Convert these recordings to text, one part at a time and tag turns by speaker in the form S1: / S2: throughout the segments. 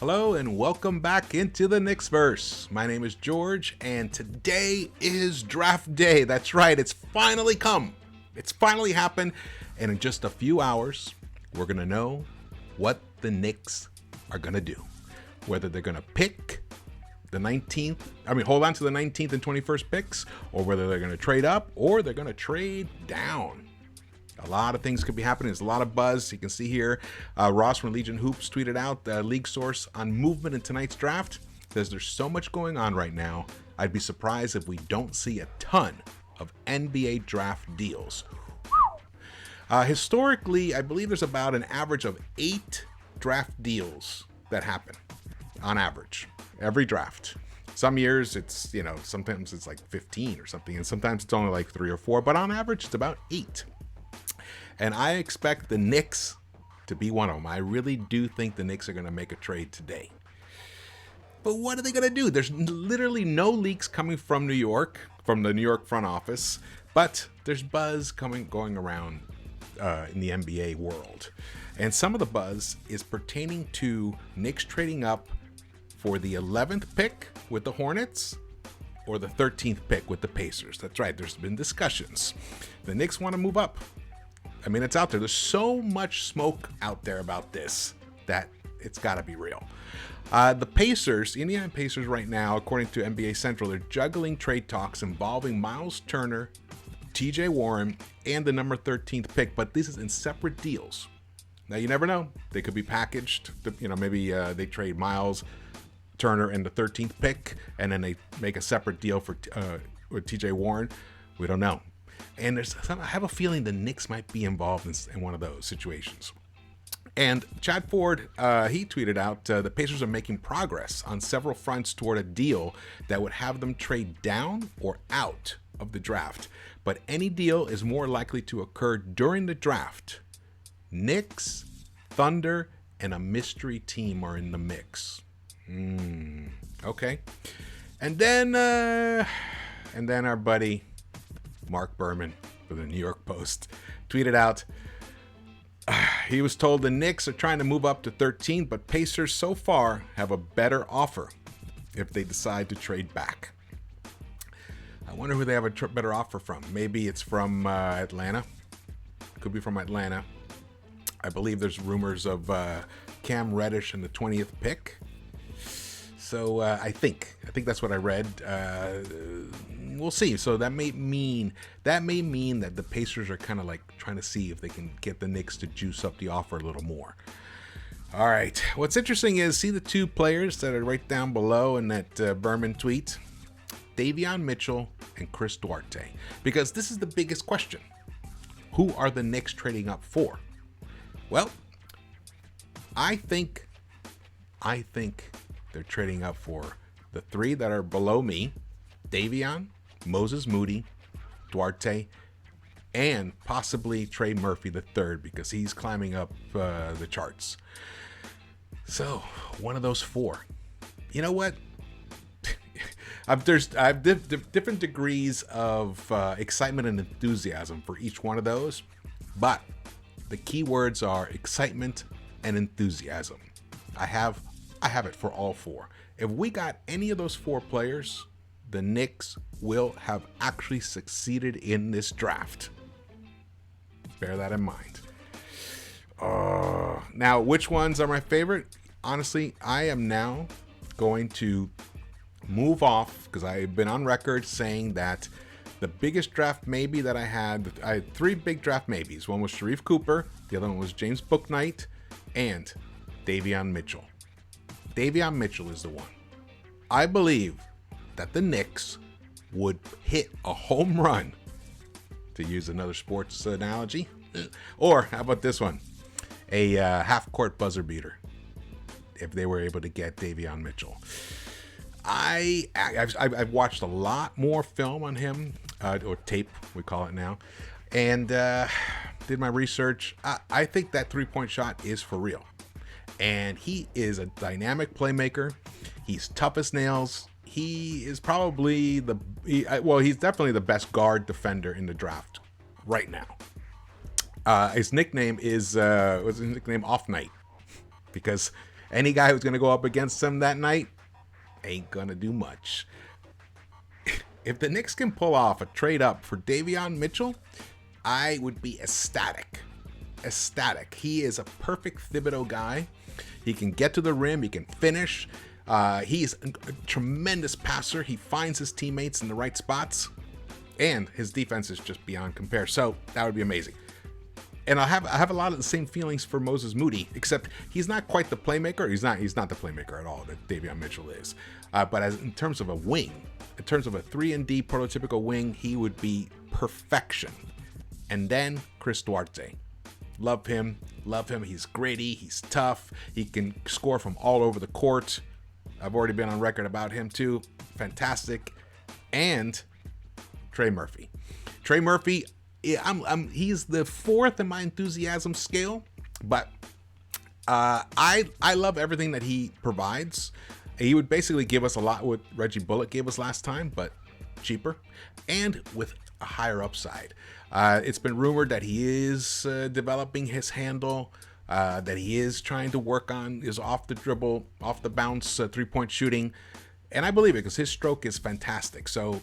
S1: Hello and welcome back into the Knicks-Verse. My name is George and today is draft day. That's right, it's finally come. It's finally happened, and in just a few hours, we're going to know what the Knicks are going to do. Whether they're going to pick the 19th, hold on to the 19th and 21st picks, or whether they're going to trade up or they're going to trade down. A lot of things could be happening. There's a lot of buzz. You can see here, Ross from Legion Hoops tweeted out the league source on movement in tonight's draft. Says there's so much going on right now. I'd be surprised if we don't see a ton of NBA draft deals. Historically, I believe there's about an average of 8 draft deals that happen on average every draft. Some years it's, sometimes it's like 15 or something, and sometimes it's only like 3 or 4, but on average it's about 8. And I expect the Knicks to be one of them. I really do think the Knicks are going to make a trade today. But what are they going to do? There's literally no leaks coming from New York, from the New York front office, but there's buzz going around in the NBA world. And some of the buzz is pertaining to Knicks trading up for the 11th pick with the Hornets or the 13th pick with the Pacers. That's right, there's been discussions. The Knicks want to move up. It's out there. There's so much smoke out there about this that it's got to be real. The Pacers, Indiana Pacers right now, according to NBA Central, they're juggling trade talks involving Miles Turner, TJ Warren, and the number 13th pick, but this is in separate deals. Now, you never know. They could be packaged. Maybe they trade Miles Turner and the 13th pick, and then they make a separate deal for with TJ Warren. We don't know. And I have a feeling the Knicks might be involved in one of those situations. And Chad Ford, he tweeted out, the Pacers are making progress on several fronts toward a deal that would have them trade down or out of the draft. But any deal is more likely to occur during the draft. Knicks, Thunder, and a mystery team are in the mix. Okay. And then our buddy Mark Berman for the New York Post tweeted out, he was told the Knicks are trying to move up to 13, but Pacers so far have a better offer if they decide to trade back. I wonder who they have a better offer from. Maybe it's from Atlanta. Could be from Atlanta. I believe there's rumors of Cam Reddish in the 20th pick. So I think that's what I read. We'll see. So that may mean that the Pacers are kind of like trying to see if they can get the Knicks to juice up the offer a little more. All right. What's interesting is see the two players that are right down below in that Berman tweet, Davion Mitchell and Chris Duarte, because this is the biggest question. Who are the Knicks trading up for? Well, I think they're trading up for the 3 that are below me, Davion, Moses Moody, Duarte, and possibly Trey Murphy the third, because he's climbing up the charts. So one of those 4. You know what? I've different degrees of excitement and enthusiasm for each one of those, but the key words are excitement and enthusiasm. I have it for all 4. If we got any of those 4 players, the Knicks will have actually succeeded in this draft. Bear that in mind. Now, which ones are my favorite? Honestly, I am now going to move off because I've been on record saying that the biggest draft maybe that I had 3 big draft maybes. One was Sharif Cooper, the other one was James Bouknight, and Davion Mitchell. Davion Mitchell is the one. I believe that the Knicks would hit a home run, to use another sports analogy, or how about this one, a half-court buzzer beater, if they were able to get Davion Mitchell. I've watched a lot more film on him, or tape, we call it now, and did my research. I think that three-point shot is for real. And he is a dynamic playmaker. He's tough as nails. He is probably he's definitely the best guard defender in the draft right now. His nickname is Off Night, because Any guy who's going to go up against him that night ain't going to do much. If the Knicks can pull off a trade up for Davion Mitchell, I would be ecstatic. Ecstatic. He is a perfect Thibodeau guy. He can get to the rim. He can finish. He's a tremendous passer. He finds his teammates in the right spots. And his defense is just beyond compare. So that would be amazing. And I have a lot of the same feelings for Moses Moody, except he's not quite the playmaker. He's not the playmaker at all that Davion Mitchell is. But in terms of a wing, in terms of a 3-and-D prototypical wing, he would be perfection. And then Chris Duarte. Love him. He's gritty. He's tough. He can score from all over the court. I've already been on record about him too. Fantastic. And Trey Murphy. Trey Murphy, he's the fourth in my enthusiasm scale, but I love everything that he provides. He would basically give us a lot what Reggie Bullock gave us last time, but cheaper and with a higher upside. It's been rumored that he is developing his handle, that he is trying to work on his off the dribble, off the bounce 3-point shooting. And I believe it because his stroke is fantastic. So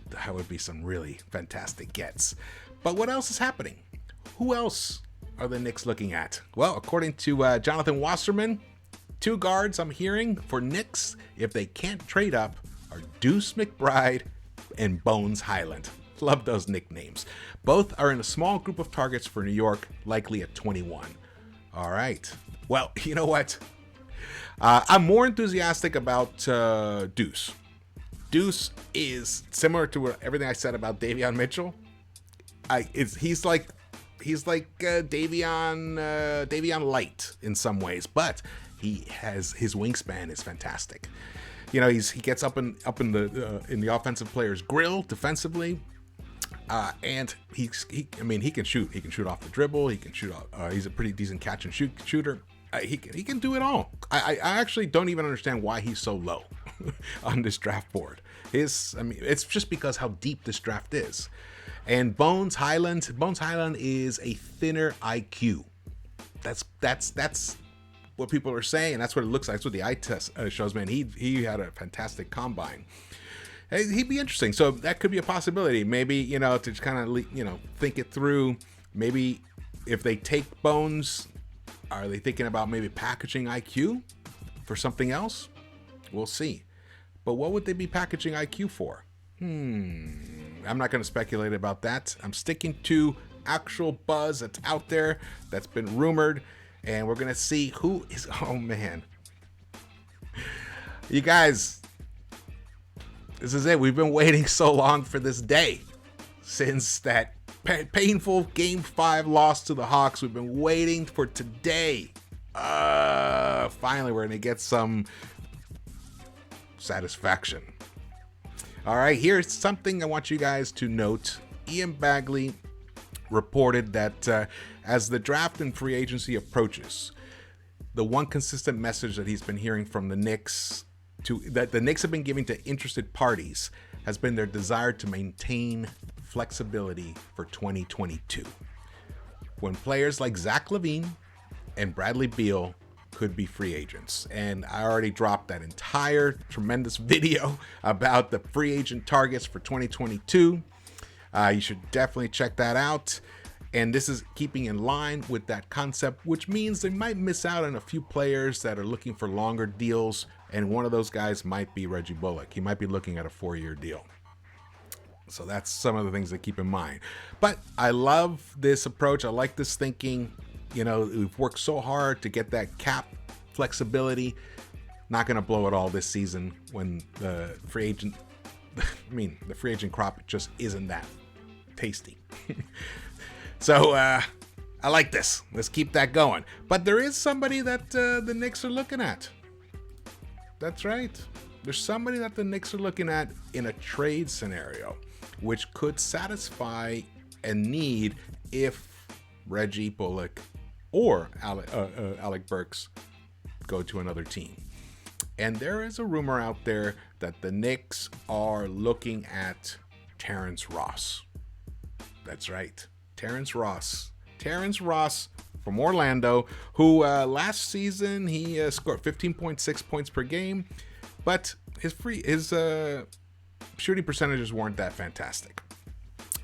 S1: that would be some really fantastic gets. But what else is happening? Who else are the Knicks looking at? Well, according to Jonathan Wasserman, 2 guards I'm hearing for Knicks, if they can't trade up, are Deuce McBride and Bones Highland. Love those nicknames. Both are in a small group of targets for New York, likely at 21. All right. Well, you know what? I'm more enthusiastic about Deuce. Deuce is similar to everything I said about Davion Mitchell. He's like Davion Light in some ways, but his wingspan is fantastic. You know, he gets up in the offensive player's grill defensively, and he can shoot. He can shoot off the dribble. He can shoot. He's a pretty decent catch and shoot shooter. He can do it all. I actually don't even understand why he's so low on this draft board. It's just because how deep this draft is. And Bones Highland is a thinner IQ. That's what people are saying, and that's what it looks like. That's what the eye test shows, man. He had a fantastic combine. He'd be interesting. So that could be a possibility. Maybe, to just kind of, think it through. Maybe if they take Bones, are they thinking about maybe packaging IQ for something else? We'll see. But what would they be packaging IQ for? I'm not going to speculate about that. I'm sticking to actual buzz that's out there, that's been rumored, and we're going to see who is... Oh, man. You guys, this is it. We've been waiting so long for this day. Since that painful Game 5 loss to the Hawks, we've been waiting for today. Finally, we're going to get some satisfaction. All right, here's something I want you guys to note. Ian Begley reported that as the draft and free agency approaches, the one consistent message that he's been hearing from the Knicks, that the Knicks have been giving to interested parties, has been their desire to maintain flexibility for 2022. When players like Zach LaVine and Bradley Beal could be free agents. And I already dropped that entire tremendous video about the free agent targets for 2022. You should definitely check that out. And this is keeping in line with that concept, which means they might miss out on a few players that are looking for longer deals. And one of those guys might be Reggie Bullock. He might be looking at a 4-year deal. So that's some of the things to keep in mind. But I love this approach. I like this thinking. We've worked so hard to get that cap flexibility. Not going to blow it all this season when the free agent crop just isn't that tasty. So I like this. Let's keep that going. But there is somebody that the Knicks are looking at. That's right. There's somebody that the Knicks are looking at in a trade scenario, which could satisfy a need if Reggie Bullock or Alec Burks go to another team. And there is a rumor out there that the Knicks are looking at Terrence Ross. That's right. Terrence Ross. Terrence Ross from Orlando, who last season he scored 15.6 points per game, but his shooting percentages weren't that fantastic.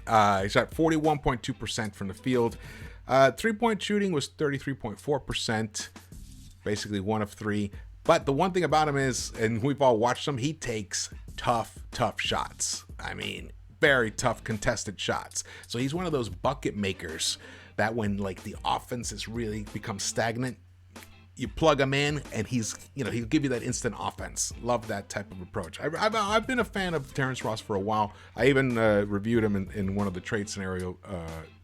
S1: He shot 41.2% from the field. 3-point shooting was 33.4%, basically 1 of 3. But the one thing about him is, and we've all watched him, he takes tough shots. I mean, very tough contested shots. So he's one of those bucket makers that when like the offense has really become stagnant, you plug him in and he'll give you that instant offense. Love that type of approach. I've been a fan of Terrence Ross for a while. I even reviewed him in one of the trade scenario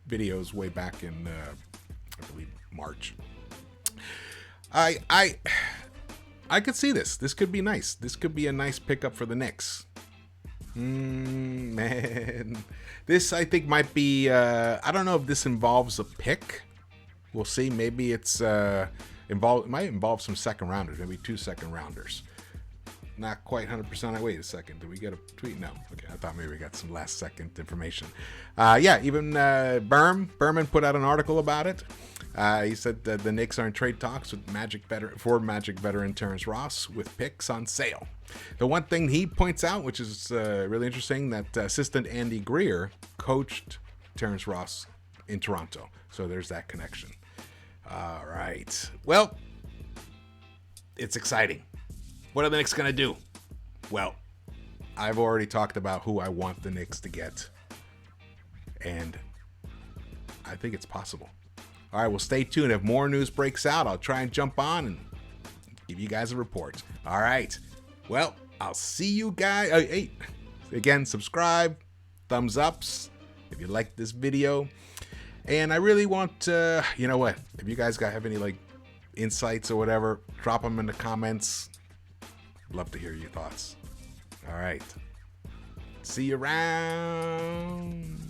S1: videos way back in I believe March. I could see this. This could be nice. This could be a nice pickup for the Knicks. Man, this I think might be. I don't know if this involves a pick. We'll see. Maybe it's it might involve some second rounders. Maybe 2 second rounders. Not quite 100%. Wait a second. Did we get a tweet? No. Okay, I thought maybe we got some last second information. Yeah, even Berman put out an article about it. He said that the Knicks are in trade talks with Magic veteran Terrence Ross with picks on sale. The one thing he points out, which is really interesting, that assistant Andy Greer coached Terrence Ross in Toronto. So there's that connection. All right. Well, it's exciting. What are the Knicks going to do? Well, I've already talked about who I want the Knicks to get. And I think it's possible. All right, well, stay tuned. If more news breaks out, I'll try and jump on and give you guys a report. All right. Well, I'll see you guys. Hey, again, subscribe, thumbs ups if you like this video. And I really want, you know what? If you guys have any like insights or whatever, drop them in the comments. Love to hear your thoughts. All right. See you around.